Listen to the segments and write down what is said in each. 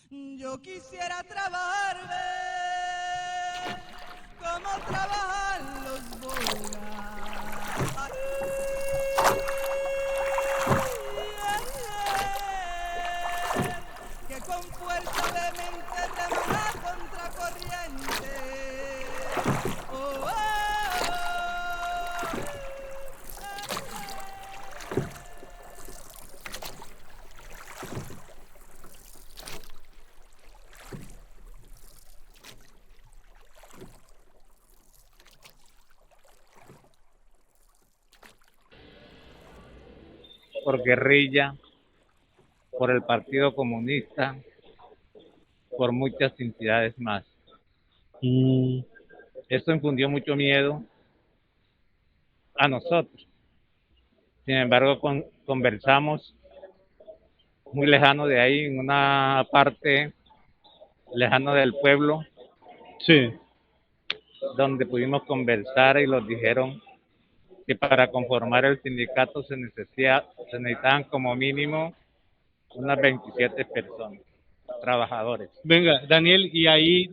Yo quisiera trabajar, ve, como trabajan los bogas. Que con fuerza de mente remar contra corriente. Oh, oh, por guerrilla, por el Partido Comunista, por muchas entidades más. Esto infundió mucho miedo a nosotros. Sin embargo, conversamos muy lejano de ahí, en una parte lejano del pueblo, Sí. donde pudimos conversar y nos dijeron que para conformar el sindicato se necesitaban como mínimo unas 27 personas, trabajadores. Venga, Daniel, y ahí,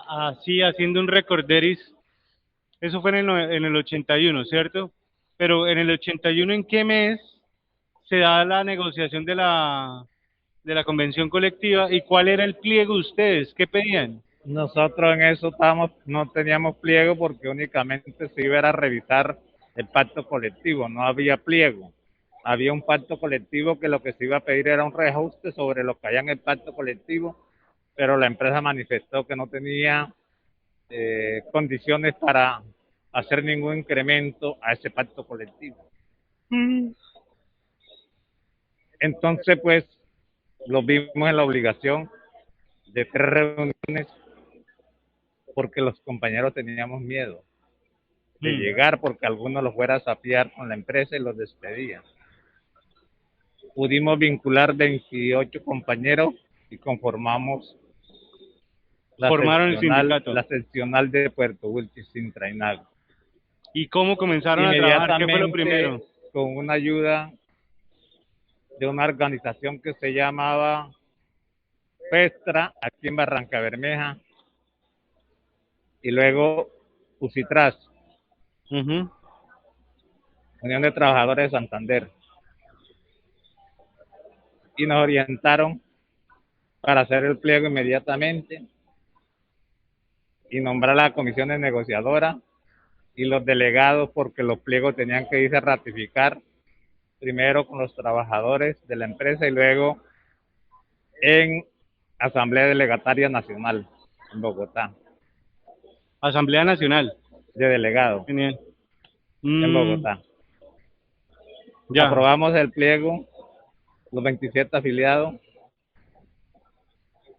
así haciendo un recorderis, eso fue en el 81, ¿cierto? Pero en el 81, ¿en qué mes se da la negociación de la convención colectiva y cuál era el pliego de ustedes? ¿Qué pedían? Nosotros en eso no teníamos pliego porque únicamente se iba a revisar el pacto colectivo, no había pliego. Había un pacto colectivo que lo que se iba a pedir era un reajuste sobre lo que había en el pacto colectivo, pero la empresa manifestó que no tenía condiciones para hacer ningún incremento a ese pacto colectivo. Entonces, pues, lo vimos en la obligación de 3 reuniones porque los compañeros teníamos miedo de llegar porque alguno los fuera a sapear con la empresa y los despedía. Pudimos vincular 28 compañeros y conformamos Formaron el sindicato. la seccional de Puerto Wilches sin Trainago. ¿Y cómo comenzaron a trabajar? ¿Qué fue lo Inmediatamente, primero? con una ayuda de una organización que se llamaba Pestra, aquí en Barranca Bermeja, y luego Usitras, Unión de Trabajadores de Santander, y nos orientaron para hacer el pliego inmediatamente y nombrar la comisión de negociadora y los delegados, porque los pliegos tenían que irse a ratificar primero con los trabajadores de la empresa y luego en Asamblea Delegataria Nacional en Bogotá, Asamblea Nacional. de delegado Genial. en Bogotá. Ya. Aprobamos el pliego, los 27 afiliados,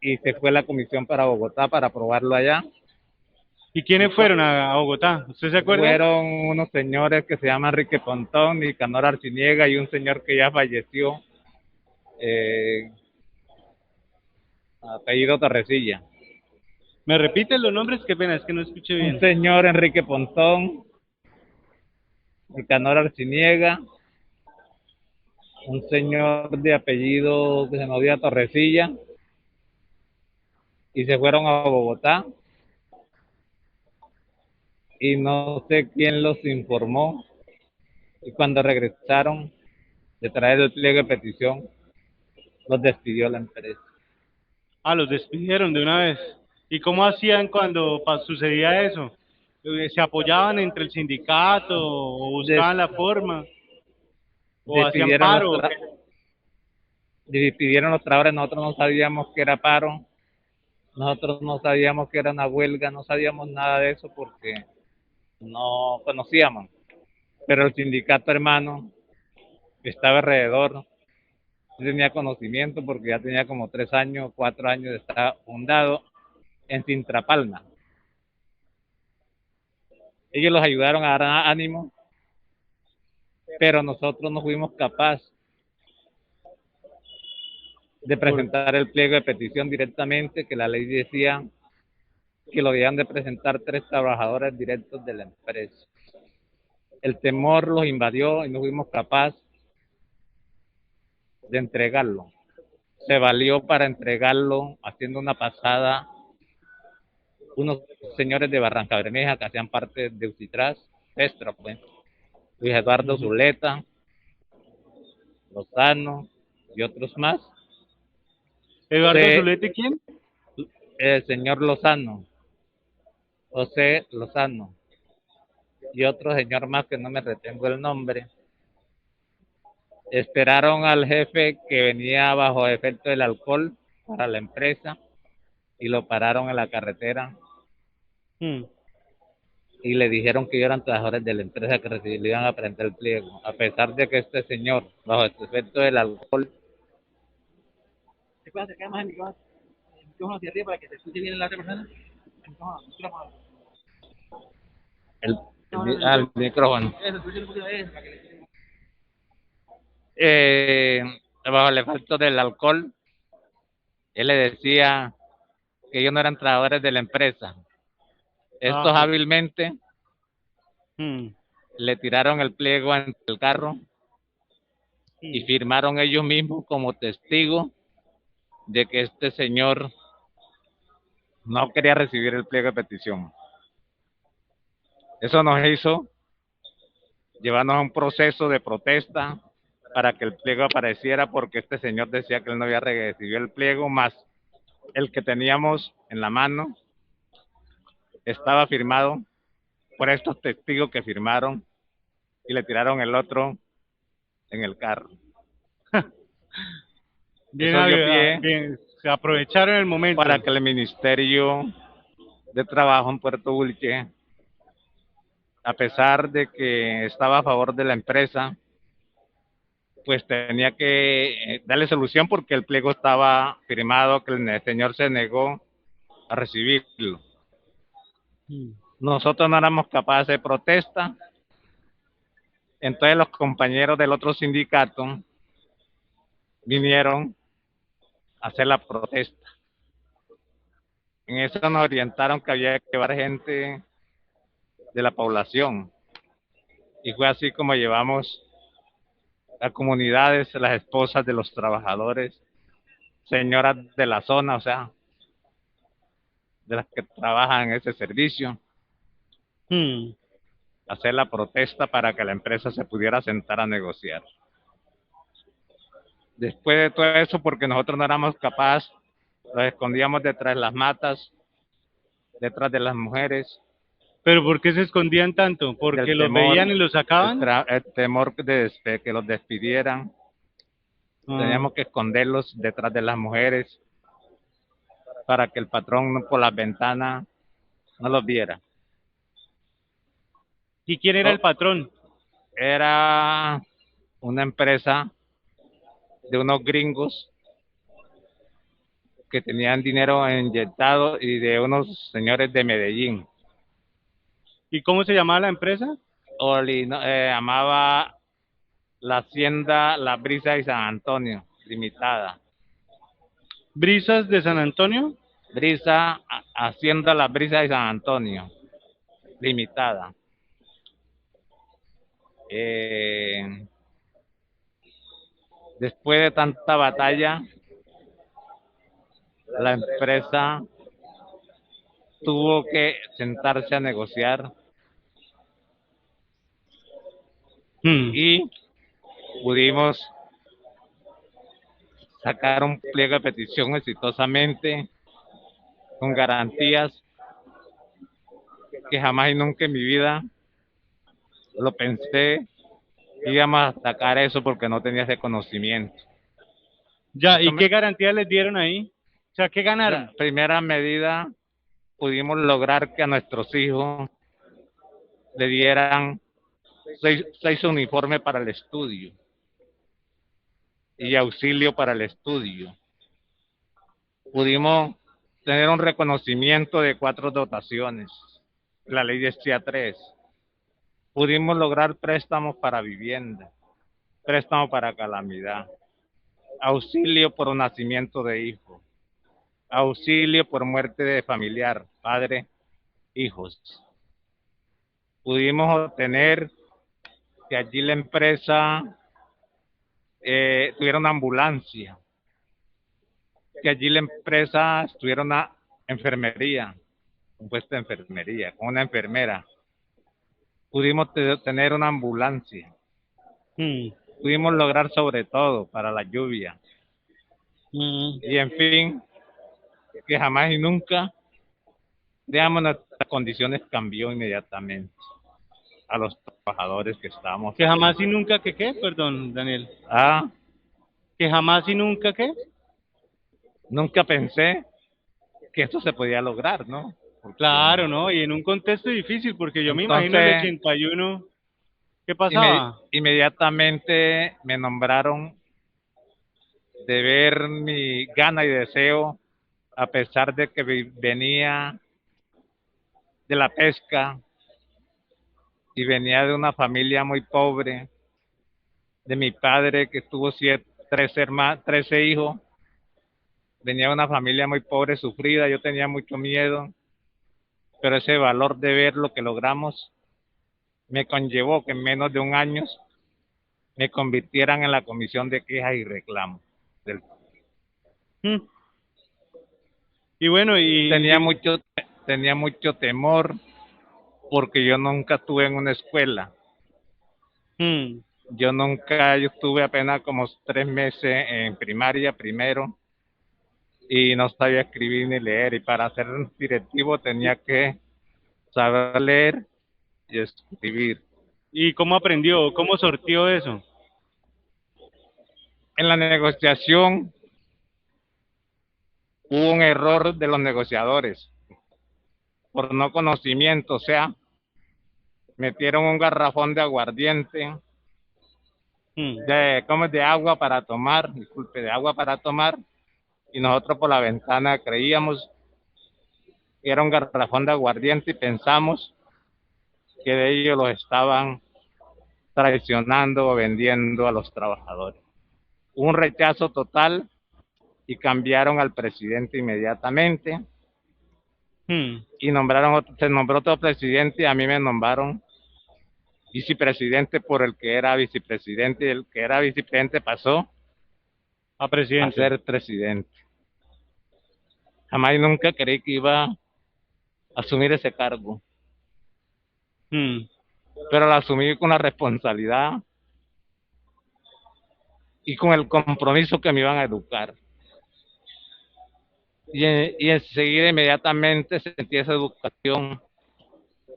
y se fue la comisión para Bogotá para aprobarlo allá. ¿Y quiénes fueron a Bogotá? ¿Usted se acuerda? Fueron unos señores que se llaman Enrique Pontón y Canor Arciniega y un señor que ya falleció, apellido Torrecilla. ¿Me repiten los nombres? Qué pena, es que no escuché bien. Un señor Enrique Pontón, Nicanor Arciniega, un señor de apellido que se nos dio Torrecilla, y se fueron a Bogotá, y no sé quién los informó, y cuando regresaron de traer el pliego de petición, los despidió la empresa. Ah, los despidieron de una vez. ¿Y cómo hacían cuando sucedía eso? ¿Se apoyaban entre el sindicato o buscaban la forma? ¿O hacían paro? Despidieron los trabajadores, nosotros no sabíamos que era paro, nosotros no sabíamos que era una huelga, no sabíamos nada de eso porque no conocíamos. Pero el sindicato hermano estaba alrededor, tenía conocimiento porque ya tenía como 3 años, 4 años de estar fundado en Sintrapalma. Ellos los ayudaron a dar ánimo, pero nosotros no fuimos capaces de presentar el pliego de petición directamente, que la ley decía que lo debían de presentar 3 trabajadores directos de la empresa. El temor los invadió y no fuimos capaces de entregarlo. se valió para entregarlo haciendo una pasada unos señores de Barranca Bermeja que hacían parte de Ucitraz, Extra, pues, Luis Eduardo Zuleta, Lozano y otros más. ¿Eduardo Zulete quién? El señor Lozano, José Lozano, y otro señor más que no me retengo el nombre. Esperaron al jefe que venía bajo efecto del alcohol para la empresa y lo pararon en la carretera y le dijeron que ellos eran trabajadores de la empresa que le iban a prender el pliego, a pesar de que este señor, bajo el efecto del alcohol, ¿Te puedes acercar más al micrófono hacia arriba para que se escuche bien la otra persona? al micrófono. Eso, escuche un poquito de eso para que le... Bajo el efecto del alcohol, él le decía que ellos no eran trabajadores de la empresa. Estos hábilmente le tiraron el pliego en el carro y firmaron ellos mismos como testigo de que este señor no quería recibir el pliego de petición. Eso nos hizo llevarnos a un proceso de protesta para que el pliego apareciera, porque este señor decía que él no había recibido el pliego, más el que teníamos en la mano estaba firmado por estos testigos que firmaron y le tiraron el otro en el carro. Bien, se aprovecharon el momento para que el Ministerio de Trabajo en Puerto Wilche, a pesar de que estaba a favor de la empresa, pues tenía que darle solución porque el pliego estaba firmado, que el señor se negó a recibirlo. Nosotros no éramos capaces de protesta, entonces los compañeros del otro sindicato vinieron a hacer la protesta. En eso nos orientaron que había que llevar gente de la población, y fue así como llevamos a comunidades, las esposas de los trabajadores, señoras de la zona, o sea, de las que trabajan en ese servicio, hacer la protesta para que la empresa se pudiera sentar a negociar. Después de todo eso, porque nosotros no éramos capaces, nos escondíamos detrás de las matas, detrás de las mujeres. ¿Pero por qué se escondían tanto? ¿Porque los veían y los sacaban? El temor de que los despidieran. Teníamos que esconderlos detrás de las mujeres para que el patrón por las ventanas no los viera. ¿Y quién era el patrón? Era una empresa de unos gringos que tenían dinero inyectado y de unos señores de Medellín. ¿Y cómo se llamaba la empresa? Llamaba la Hacienda La Brisa de San Antonio, limitada. ¿Brisas de San Antonio? Hacienda La Brisa de San Antonio, limitada. Después de tanta batalla, la empresa tuvo que sentarse a negociar y pudimos sacar un pliego de petición exitosamente, con garantías que jamás y nunca en mi vida lo pensé que íbamos a sacar eso, porque no tenía ese conocimiento. Ya, ¿y qué garantías les dieron ahí? O sea, ¿qué ganaron? En primera medida, pudimos lograr que a nuestros hijos le dieran seis uniformes para el estudio y auxilio para el estudio. Pudimos tener un reconocimiento de 4 dotaciones, la ley decía 3. Pudimos lograr préstamos para vivienda, préstamo para calamidad, auxilio por nacimiento de hijo, auxilio por muerte de familiar, padre, hijos. Pudimos obtener que allí la empresa tuviera una ambulancia que allí la empresa estuviera una enfermería, un puesto de enfermería, con una enfermera. Pudimos tener una ambulancia. Mm, Pudimos lograr sobre todo para la lluvia. mm. Y en fin, que jamás y nunca, digamos, nuestras condiciones cambió inmediatamente a los trabajadores que estábamos Que ahí. jamás y nunca que qué, perdón, Daniel. Ah, Que jamás y nunca qué. nunca pensé que esto se podía lograr, ¿no? Porque Claro, ¿no? Y en un contexto difícil, porque yo me imagino el entonces 81, ¿qué pasaba? inmediatamente me nombraron de ver mi gana y deseo, a pesar de que venía de la pesca y venía de una familia muy pobre, de mi padre que tuvo 13 hijos, venía de una familia muy pobre, sufrida, yo tenía mucho miedo, pero ese valor de ver lo que logramos me conllevó que en menos de un año me convirtieran en la comisión de quejas y reclamos. Mm. Y bueno, Tenía mucho temor porque yo nunca estuve en una escuela. mm, Yo estuve apenas como 3 meses en primaria primero y no sabía escribir ni leer, y para ser directivo tenía que saber leer y escribir. ¿y cómo aprendió? ¿Cómo sortió eso? En la negociación hubo un error de los negociadores por no conocimiento, o sea, metieron un garrafón de aguardiente, Mm. de agua para tomar, disculpe, de agua para tomar, y nosotros por la ventana creíamos que era un garrafón de aguardiente y pensamos que de ellos los estaban traicionando o vendiendo a los trabajadores. Hubo un rechazo total y cambiaron al presidente inmediatamente Mm. y se nombró otro presidente y a mí me nombraron vicepresidente por el que era vicepresidente, y el que era vicepresidente pasó A a presidente. ser presidente. Jamás y nunca creí que iba a asumir ese cargo, Mm. pero lo asumí con la responsabilidad y con el compromiso que me iban a educar. Y enseguida inmediatamente sentí esa educación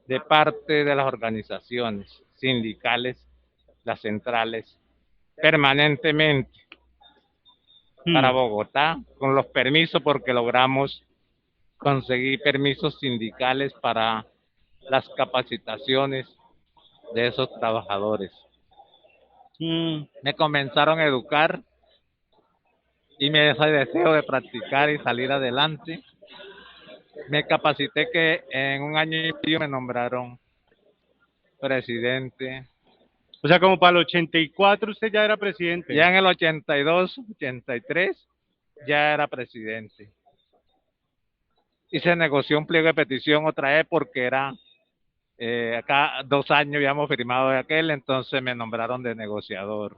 de parte de las organizaciones sindicales, las centrales, permanentemente para Mm. Bogotá, con los permisos, porque logramos conseguir permisos sindicales para las capacitaciones de esos trabajadores. Mm. Me comenzaron a educar y me dio ese deseo de practicar y salir adelante. Me capacité que en un año y medio me nombraron presidente. O sea, como para el 84 usted ya era presidente. Ya en el 82, 83, ya era presidente. Y se negoció un pliego de petición otra vez porque era, acá 2 años habíamos firmado de aquel, entonces me nombraron de negociador.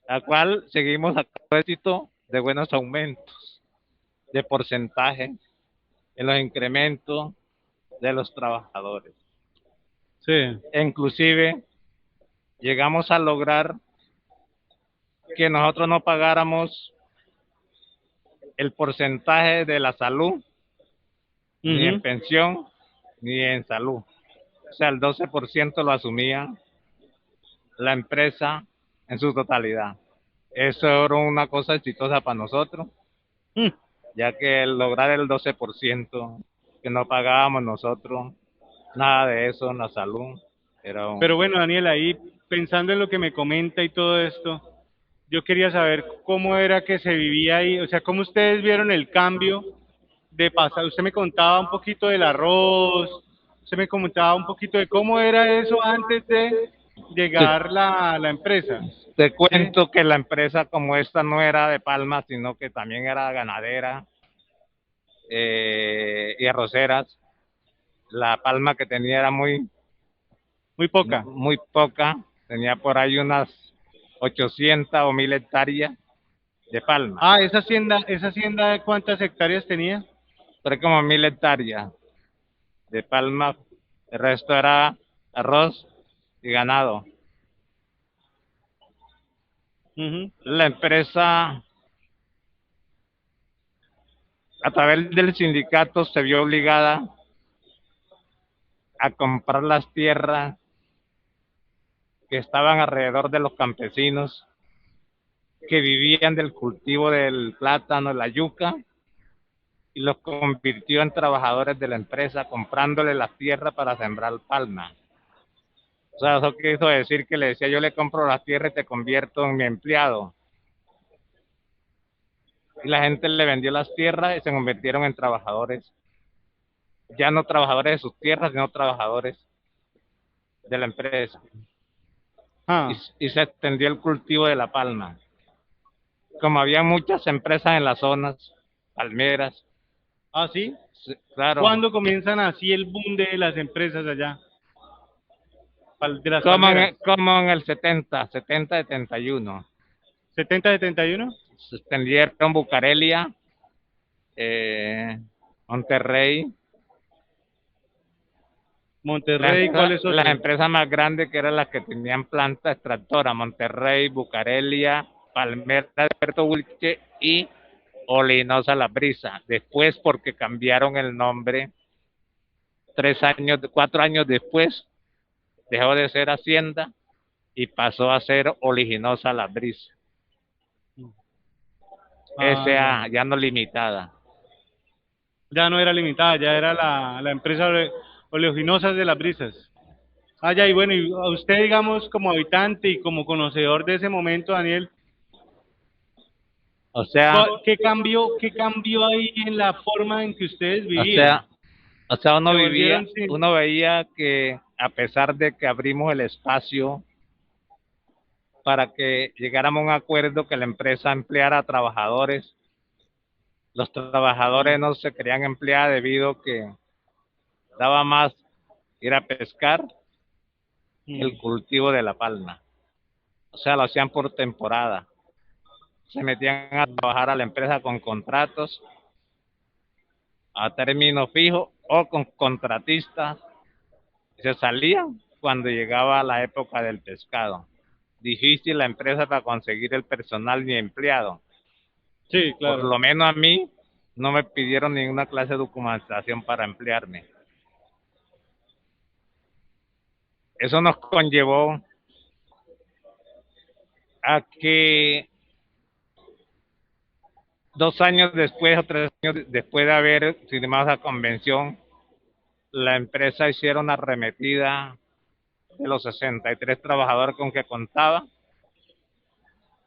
Al cual seguimos a éxito de buenos aumentos de porcentaje en los incrementos de los trabajadores. Sí. E inclusive llegamos a lograr que nosotros no pagáramos el porcentaje de la salud, ni en Ujú. pensión, ni en salud. O sea, el 12% lo asumía la empresa en su totalidad. Eso era una cosa exitosa para nosotros, Mm. ya que lograr el 12% que no pagábamos nosotros, nada de eso en la salud, era Pero bueno, Daniel, ahí pensando en lo que me comenta y todo esto, yo quería saber cómo era que se vivía ahí, o sea, cómo ustedes vieron el cambio de pasar. Usted me contaba un poquito del arroz, usted me comentaba un poquito de cómo era eso antes de llegar la empresa. Te ¿Sí? cuento que la empresa como esta no era de palma, sino que también era ganadera y arroceras. La palma que tenía era Muy poca. muy poca, tenía por ahí unas 800 o 1000 hectáreas de palma. Ah, esa hacienda, ¿cuántas hectáreas tenía? Fue como 1000 hectáreas de palma. El resto era arroz y ganado. Ujú. La empresa, a través del sindicato, se vio obligada a comprar las tierras que estaban alrededor de los campesinos que vivían del cultivo del plátano, la yuca, y los convirtió en trabajadores de la empresa, comprándole la tierra para sembrar palma. O sea, eso quiso decir que le decía, yo le compro la tierra y te convierto en mi empleado. Y la gente le vendió las tierras y se convirtieron en trabajadores, ya no trabajadores de sus tierras, sino trabajadores de la empresa. Ah, Y se extendió el cultivo de la palma. Como había muchas empresas en las zonas, palmeras, ah, sí. claro, ¿Cuándo comienzan así el boom de las empresas allá? De las como palmeras. como en el 71. 70, 71. Se extendieron Bucarelia, Monterrey, Monterrey, ¿cuál es las otro? empresas más grandes que eran las que tenían planta extractora, Monterrey, Bucarelia, Palmera, Alberto Wilche y Olinosa La Brisa. Después, porque cambiaron el nombre, 4 años después, dejó de ser Hacienda y pasó a ser Oliginosa La Brisa. Ah, ya. S.A., ya no limitada. Ya no era limitada, ya era la empresa oleaginosas de las brisas. Ah, ya, y bueno, y a usted, digamos, como habitante y como conocedor de ese momento, Daniel, O sea, qué cambió ahí en la forma en que ustedes o vivían? sea, o sea, Se volvieron uno veía que a pesar de que abrimos el espacio para que llegáramos a un acuerdo que la empresa empleara a trabajadores, los trabajadores no se querían emplear debido a que daba más ir a pescar que el cultivo de la palma. O sea, lo hacían por temporada. Se metían a trabajar a la empresa con contratos a término fijo o con contratistas. Se salían cuando llegaba la época del pescado. Difícil la empresa para conseguir el personal ni empleado. Sí, Por claro. lo menos a mí no me pidieron ninguna clase de documentación para emplearme. Eso nos conllevó a que 2 años después o 3 años después de haber firmado esa convención, la empresa hicieron una arremetida de los 63 trabajadores con que contaba,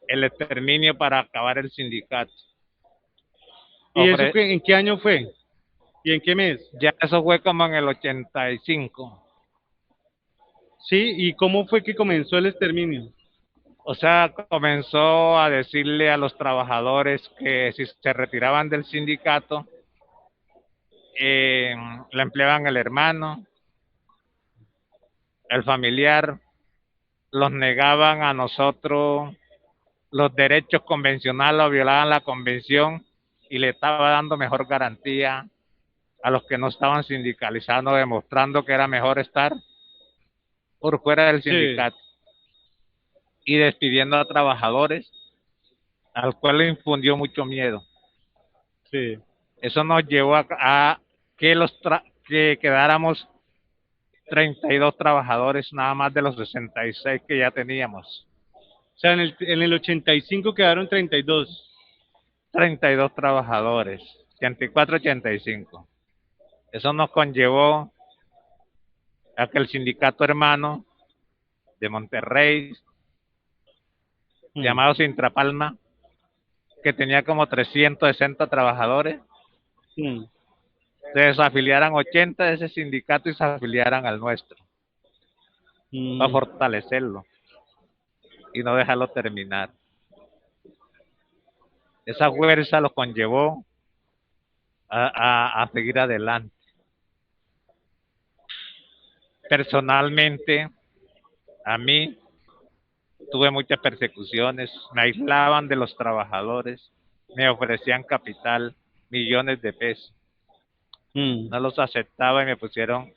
el exterminio para acabar el sindicato. ¿Y eso en qué año fue? ¿Y en qué mes? Ya eso fue como en el 85. Sí, ¿y cómo fue que comenzó el exterminio? O sea, comenzó a decirle a los trabajadores que si se retiraban del sindicato, le empleaban el hermano, el familiar, los negaban a nosotros los derechos convencionales, o violaban la convención y le estaba dando mejor garantía a los que no estaban sindicalizando, demostrando que era mejor estar por fuera del Sí, sindicato y despidiendo a trabajadores, al cual le infundió mucho miedo. sí. Eso nos llevó a que que quedáramos 32 trabajadores nada más de los 66 que ya teníamos. O sea, en el 85 quedaron 32. 32 trabajadores, 84, 85. Eso nos conllevó a que el sindicato hermano de Monterrey, llamado Sintrapalma, que tenía como 360 trabajadores, Mm. se desafiliaran 80 de ese sindicato y se afiliaran al nuestro, para Mm. fortalecerlo y no dejarlo terminar. Esa fuerza los conllevó a seguir adelante. Personalmente, a mí tuve muchas persecuciones, me aislaban de los trabajadores, me ofrecían capital, millones de pesos, Mm. no los aceptaba y me pusieron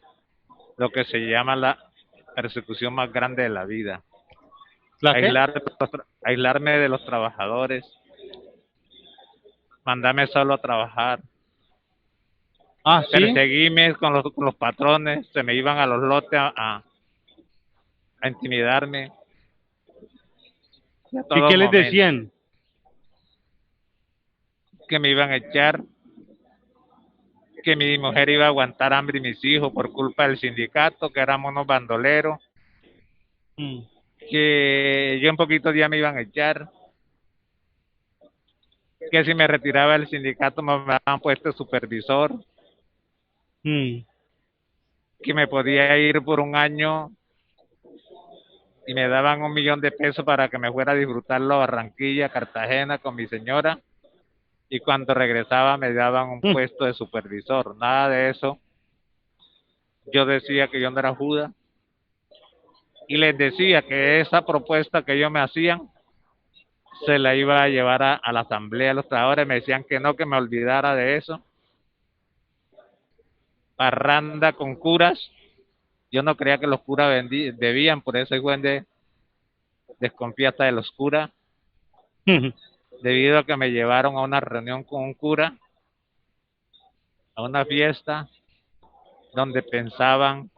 lo que se llama la persecución más grande de la vida. ¿La qué? Aislarme de los trabajadores, mandarme solo a trabajar, Ah, sí. perseguirme con los patrones, se me iban a los lotes a intimidarme a ¿Y todo qué les momento, decían? que me iban a echar, que mi mujer iba a aguantar hambre y mis hijos por culpa del sindicato, que éramos unos bandoleros, Mm. que yo en poquitos días me iban a echar, que si me retiraba del sindicato me habían puesto supervisor, Mm. que me podía ir por un año y me daban 1 millón de pesos para que me fuera a disfrutarlo a Barranquilla, Cartagena con mi señora, y cuando regresaba me daban un Mm. puesto de supervisor. Nada de eso. Yo decía que yo no era Judas y les decía que esa propuesta que ellos me hacían se la iba a llevar a la asamblea de los trabajadores. Me decían que no, que me olvidara de eso. Parranda con curas. Yo no creía que los curas debían, por eso igual desconfía hasta de los curas, Mm. debido a que me llevaron a una reunión con un cura, a una fiesta, donde pensaban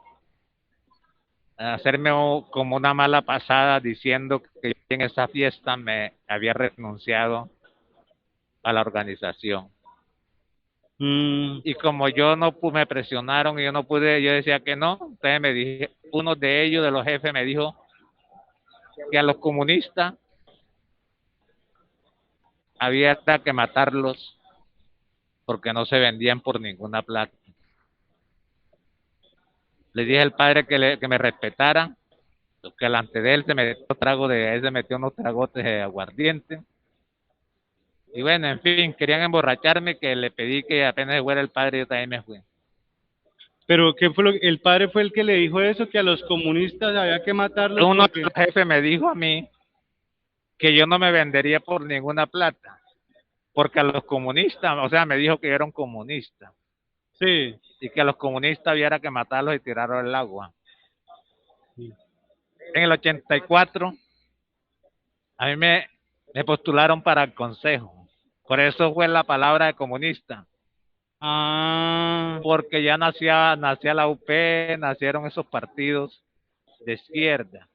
hacerme como una mala pasada diciendo que en esa fiesta me había renunciado a la organización. Mm. Y como yo no me presionaron y yo no pude, yo decía que no, entonces me dije, uno de ellos, de los jefes, me dijo que a los comunistas había que matarlos porque no se vendían por ninguna plata. Le dije al padre que me respetara, que delante de él se metió unos tragotes de aguardiente. Y bueno, en fin, querían emborracharme, que le pedí que apenas fuera el padre, yo también me fui. Pero ¿qué fue el padre fue el que le dijo eso, que a los comunistas había que matarlos Uno de porque... los jefes me dijo a mí que yo no me vendería por ninguna plata, porque a los comunistas, o sea, me dijo que yo era un comunista, Sí. y que a los comunistas había que matarlos y tirarlos al agua. En el 84, a mí me postularon para el consejo, por eso fue la palabra de comunista, Ah. porque ya nacía la UP, nacieron esos partidos de izquierda.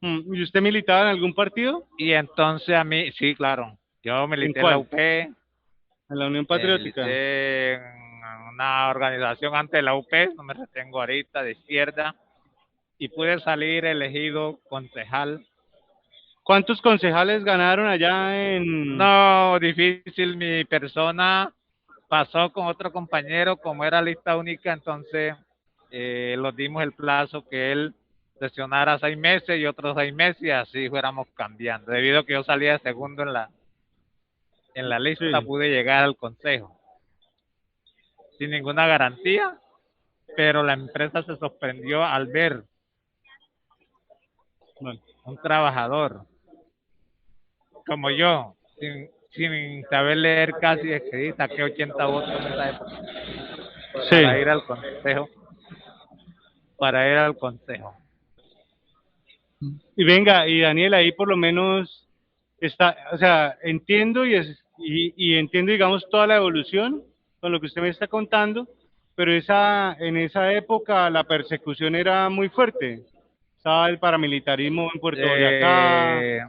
¿Y usted militaba en algún partido? Y entonces a mí, sí, claro, yo ¿En milité en la cuál? UP, En la Unión Patriótica. milité en una organización antes de la UP, no me retengo ahorita, de izquierda, y pude salir elegido concejal. ¿Cuántos concejales ganaron allá en...? No, difícil, mi persona pasó con otro compañero, como era lista única, entonces los dimos el plazo que él sesionara 6 meses y otros 6 meses, y así fuéramos cambiando. Debido a que yo salía de segundo en la lista, Sí. pude llegar al consejo sin ninguna garantía, pero la empresa se sorprendió al ver Bueno. un trabajador como yo, sin saber leer casi escribir, saqué 80 votos en esa época Sí. para ir al consejo. Y venga, y Daniel, ahí por lo menos está, o sea, entiendo y entiendo, digamos, toda la evolución con lo que usted me está contando, pero en esa época la persecución era muy fuerte. Estaba el paramilitarismo en Puerto Boyacá, Eh,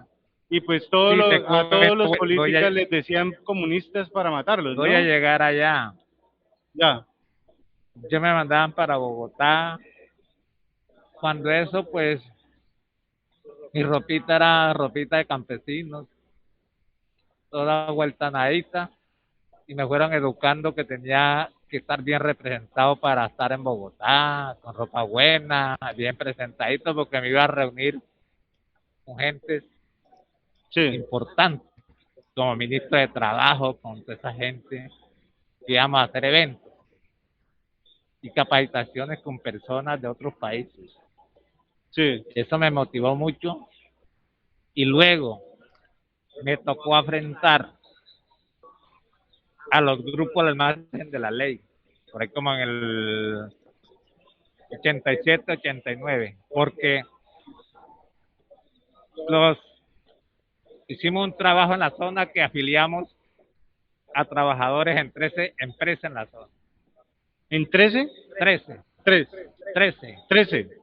y pues sí, te a todos cuento, los políticos les decían comunistas para matarlos, voy a ¿no? llegar allá. Ya. Yo me mandaban para Bogotá. Cuando eso, pues, mi ropita era ropita de campesinos, toda vueltanadita, y me fueron educando que tenía que estar bien representado para estar en Bogotá, con ropa buena, bien presentadito, porque me iba a reunir con gente Sí. importante, como ministro de Trabajo, con toda esa gente, que íbamos a hacer eventos y capacitaciones con personas de otros países. Sí. Eso me motivó mucho Y luego me tocó afrontar a los grupos al margen de la ley, por ahí como en el 87, 89, porque hicimos un trabajo en la zona que afiliamos a trabajadores en 13 empresas en la zona. ¿En 13? 13, 3. 13. 13.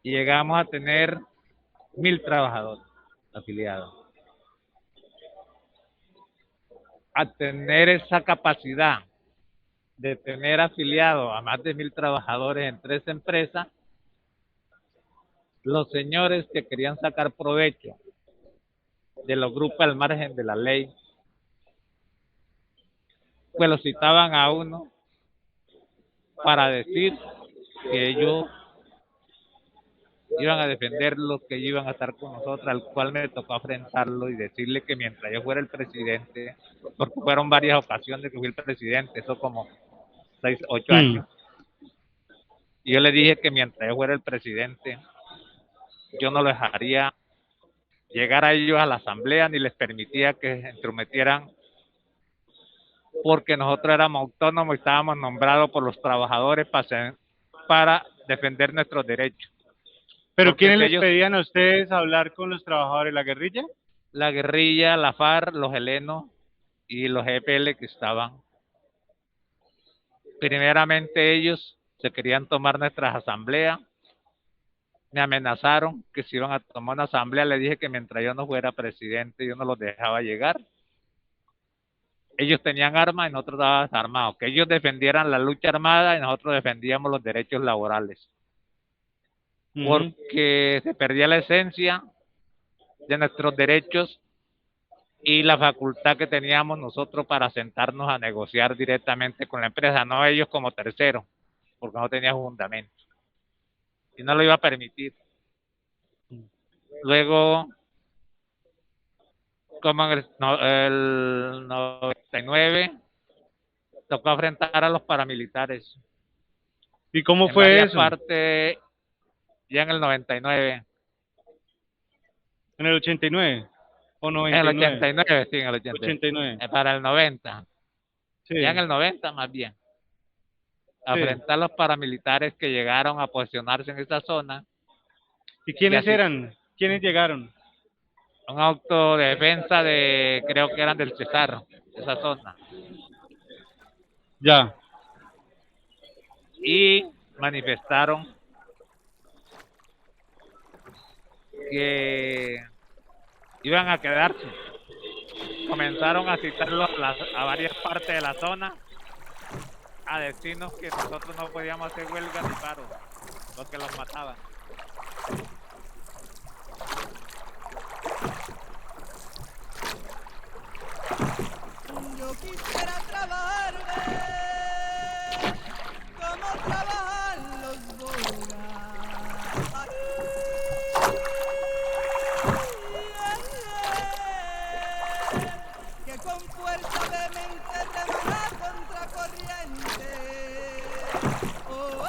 Y llegamos a tener 1.000 trabajadores afiliados. A tener esa capacidad de tener afiliados a más de 1.000 trabajadores en 3 empresas, los señores que querían sacar provecho de los grupos al margen de la ley, pues lo citaban a uno para decir que ellos iban a defender lo que iban a estar con nosotros, al cual me tocó enfrentarlo y decirle que mientras yo fuera el presidente, porque fueron varias ocasiones que fui el presidente, eso como 6, 8 años, y yo le dije que mientras yo fuera el presidente, yo no lo dejaría llegar a ellos a la asamblea ni les permitía que se entrometieran, porque nosotros éramos autónomos y estábamos nombrados por los trabajadores para defender nuestros derechos. ¿Pero Porque quiénes les ellos, pedían a ustedes hablar con los trabajadores? ¿La guerrilla? la guerrilla, la FARC, los helenos y los EPL que estaban. Primeramente ellos se querían tomar nuestras asambleas, me amenazaron que si iban a tomar una asamblea, le dije que mientras yo no fuera presidente yo no los dejaba llegar. Ellos tenían armas y nosotros estábamos armados, que ellos defendieran la lucha armada y nosotros defendíamos los derechos laborales. Porque se perdía la esencia de nuestros derechos y la facultad que teníamos nosotros para sentarnos a negociar directamente con la empresa, no ellos como terceros, porque no tenía fundamento. Y no lo iba a permitir. Luego, como en el 99, tocó enfrentar a los paramilitares. ¿Y cómo fue eso? Parte, ya en el 99. ¿En el 89? ¿O 99? En el 89, sí, en el 89. Para el 90. Sí. Ya en el 90 más bien. A enfrentar a los paramilitares que llegaron a posicionarse en esa zona. ¿Y quiénes eran? ¿Quiénes llegaron? Un autodefensa de, creo que eran del Cesar, de esa zona. Ya. Y manifestaron que iban a quedarse. Comenzaron a citarlos a varias partes de la zona a decirnos que nosotros no podíamos hacer huelga ni paro, porque los mataban. Yo quisiera trabajar, como trabajan los bogas. Que con fuerza de mente remar contra corriente. Oh,